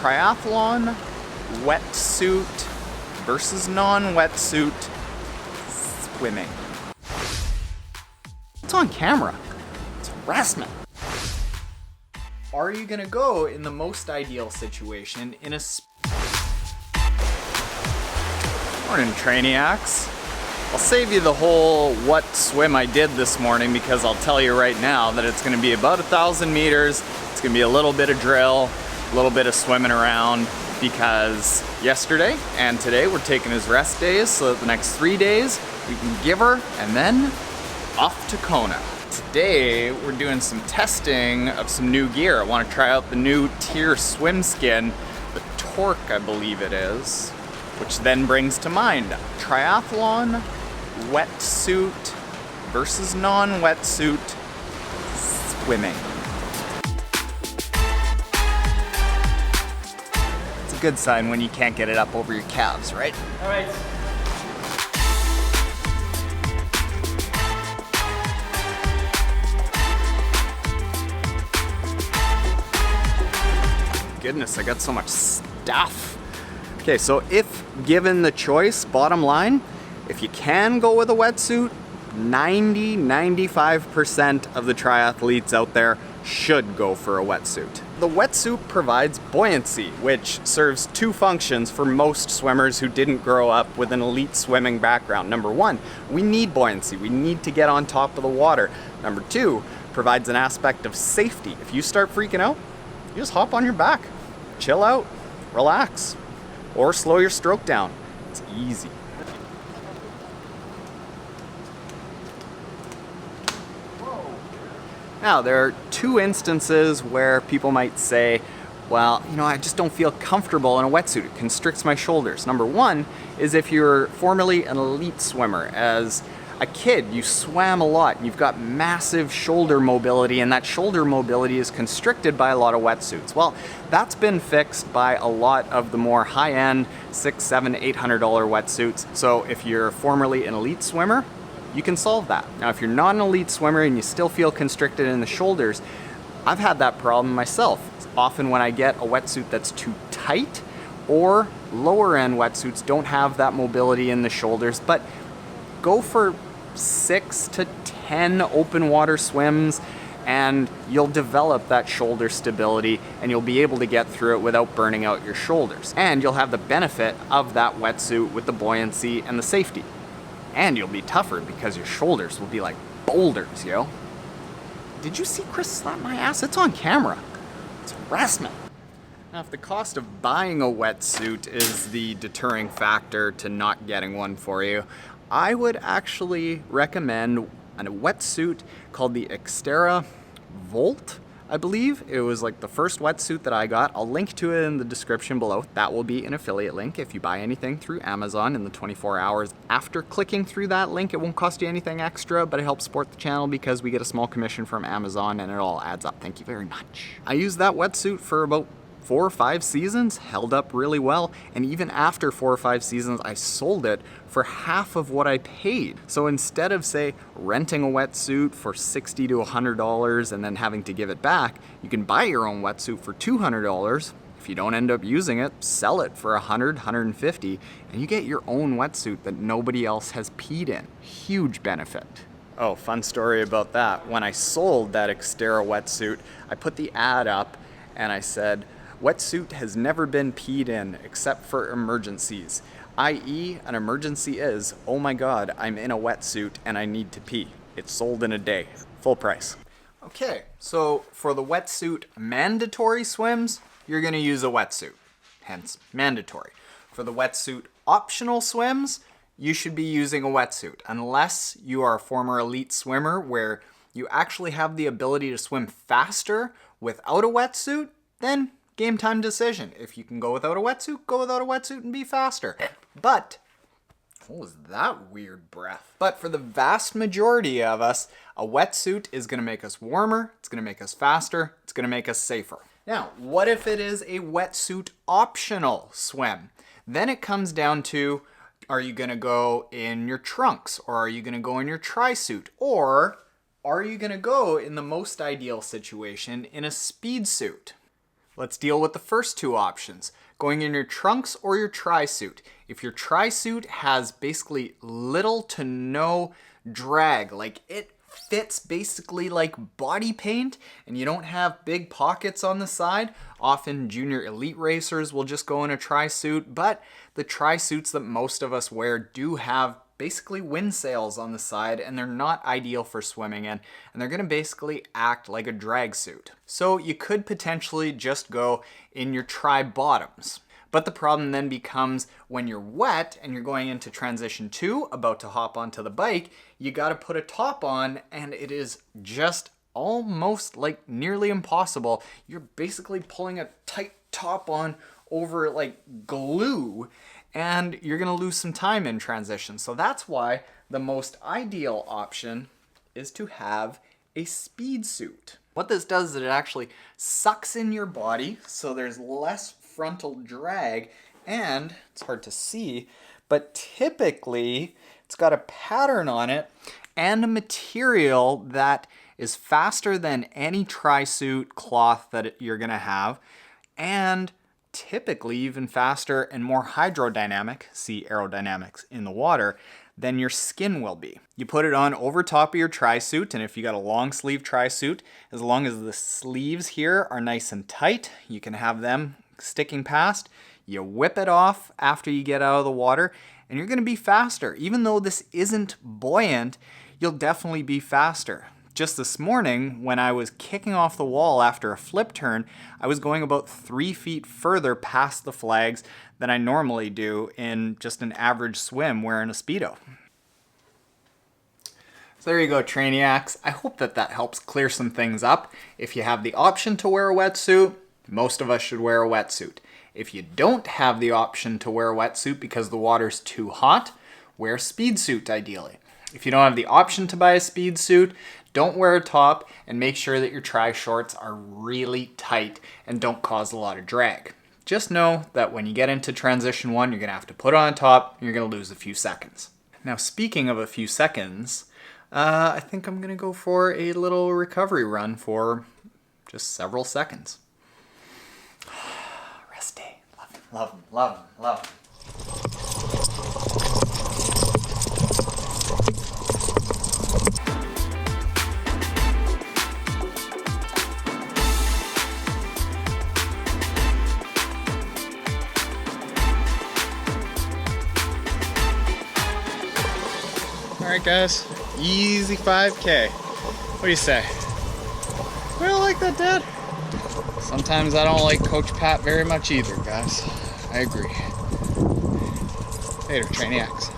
Triathlon Wetsuit versus non-wetsuit swimming. It's on camera. It's harassment. Are you gonna go in the most ideal situation in a Morning, Trainiacs. I'll save you the whole what swim I did this morning because I'll tell you right now that it's gonna be about 1,000 meters. It's gonna be a little bit of drill, a little bit of swimming around, because yesterday and today we're taking as rest days, so that the next 3 days we can give her and then off to Kona. Today we're doing some testing of some new gear. I want to try out the new TYR swimskin, the Torque I believe it is, which then brings to mind Triathlon Wetsuit versus non-wetsuit swimming. It's a good sign when you can't get it up over your calves, right? All right. Goodness, I got so much stuff. Okay, so if given the choice, bottom line, if you can go with a wetsuit, 90-95% of the triathletes out there should go for a wetsuit. The wetsuit provides buoyancy, which serves two functions for most swimmers who didn't grow up with an elite swimming background. Number one, we need buoyancy. We need to get on top of the water. Number two, provides an aspect of safety. If you start freaking out, you just hop on your back, chill out, relax, or slow your stroke down. It's easy. Now, there are two instances where people might say, well, I just don't feel comfortable in a wetsuit. It constricts my shoulders. Number one is if you're formerly an elite swimmer. As a kid, you swam a lot, and you've got massive shoulder mobility, and that shoulder mobility is constricted by a lot of wetsuits. Well, that's been fixed by a lot of the more high-end $600, $700, $800 wetsuits. So if you're formerly an elite swimmer, you can solve that. Now, if you're not an elite swimmer and you still feel constricted in the shoulders, I've had that problem myself. Often when I get a wetsuit that's too tight, or lower-end wetsuits don't have that mobility in the shoulders, but go for 6 to 10 open water swims and you'll develop that shoulder stability and you'll be able to get through it without burning out your shoulders. And you'll have the benefit of that wetsuit with the buoyancy and the safety. And you'll be tougher because your shoulders will be like boulders, yo. Did you see Chris slap my ass? It's on camera. It's harassment. Now, if the cost of buying a wetsuit is the deterring factor to not getting one for you, I would actually recommend a wetsuit called the Xterra Volt, I believe. It was like the first wetsuit that I got. I'll link to it in the description below. That will be an affiliate link. If you buy anything through Amazon in the 24 hours after clicking through that link, it won't cost you anything extra, but it helps support the channel because we get a small commission from Amazon and it all adds up. Thank you very much. I used that wetsuit for about 4 or 5 seasons, held up really well, and even after 4 or 5 seasons, I sold it for half of what I paid. So instead of, say, renting a wetsuit for $60 to $100 and then having to give it back, you can buy your own wetsuit for $200. If you don't end up using it, sell it for $100, $150, and you get your own wetsuit that nobody else has peed in. Huge benefit. Oh, fun story about that. When I sold that Xterra wetsuit, I put the ad up and I said, wetsuit has never been peed in except for emergencies, i.e. an emergency is, oh my god, I'm in a wetsuit and I need to pee. It's sold in a day, full price. Okay, so for the wetsuit mandatory swims, you're gonna use a wetsuit, hence mandatory. For the wetsuit optional swims, you should be using a wetsuit, unless you are a former elite swimmer where you actually have the ability to swim faster without a wetsuit, then game time decision. If you can go without a wetsuit, go without a wetsuit and be faster. But, what was that weird breath? But for the vast majority of us, a wetsuit is gonna make us warmer, it's gonna make us faster, it's gonna make us safer. Now, what if it is a wetsuit optional swim? Then it comes down to, are you gonna go in your trunks, or are you gonna go in your tri-suit, or are you gonna go in the most ideal situation in a speed suit? Let's deal with the first two options, going in your trunks or your tri-suit. If your tri-suit has basically little to no drag, like it fits basically like body paint and you don't have big pockets on the side, often junior elite racers will just go in a tri-suit, but the tri-suits that most of us wear do have basically wind sails on the side and they're not ideal for swimming in, and they're gonna basically act like a drag suit. So you could potentially just go in your tri-bottoms. But the problem then becomes when you're wet and you're going into transition 2, about to hop onto the bike, you gotta put a top on and it is just almost like nearly impossible. You're basically pulling a tight top on over like glue and you're gonna lose some time in transition. So that's why the most ideal option is to have a speed suit. What this does is it actually sucks in your body so there's less frontal drag, and it's hard to see, but typically it's got a pattern on it and a material that is faster than any tri-suit cloth that you're gonna have, and typically even faster and more hydrodynamic, see aerodynamics in the water, than your skin will be. You put it on over top of your tri-suit, and if you got a long sleeve tri-suit, as long as the sleeves here are nice and tight, you can have them sticking past. You whip it off after you get out of the water and you're gonna be faster. Even though this isn't buoyant, you'll definitely be faster. Just this morning, when I was kicking off the wall after a flip turn, I was going about 3 feet further past the flags than I normally do in just an average swim wearing a Speedo. So there you go, Trainiacs. I hope that helps clear some things up. If you have the option to wear a wetsuit, most of us should wear a wetsuit. If you don't have the option to wear a wetsuit because the water's too hot, wear a speed suit ideally. If you don't have the option to buy a speed suit, don't wear a top and make sure that your tri-shorts are really tight and don't cause a lot of drag. Just know that when you get into transition 1, you're gonna have to put on a top and you're gonna lose a few seconds. Now, speaking of a few seconds, I think I'm gonna go for a little recovery run for just several seconds. Rest day. Love him, love him, love him. Alright guys, easy 5K. What do you say? We don't like that, Dad? Sometimes I don't like Coach Pat very much either, guys. I agree. Later, Trainiacs.